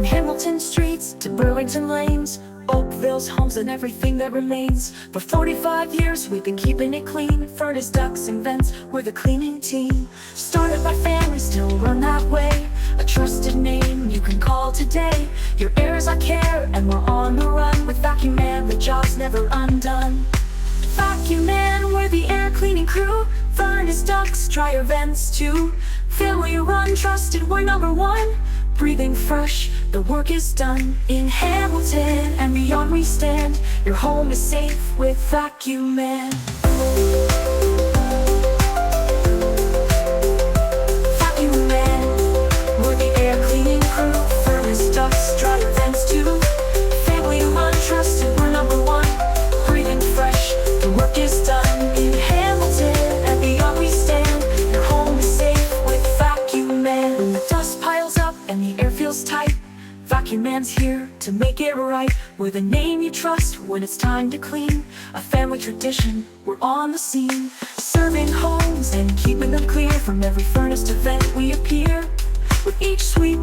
From Hamilton streets to Burlington lanes, Oakville's homes and everything that remains. For 45 years we've been keeping it clean. Furnace, ducts, and vents, we're the cleaning team. Started by families, still run that way. A trusted name you can call today. Your air is our care, and we're on the run. With Vacu-Man, the job's never undone. Vacu-Man, we're the air cleaning crew. Furnace, ducts, dryer, vents too. Family run, trusted, we're number one. Breathing fresh, the work is done. In Hamilton and beyond we stand. Your home is safe with Vacu-Man. Vacu-Man, we're the air cleaning crew. Furnace, ducts, dryer, vents too. Family run, trusted, we're number one. Breathing fresh, the work is done. In Hamilton and beyond we stand. Your home is safe with Vacu-Man. When the dust piles up and the air feels tight, Vacu-Man's here to make it right. We're the name you trust when it's time to clean. A family tradition, we're on the scene. Serving homes and keeping them clear. From every furnace to vent we appear. With each sweep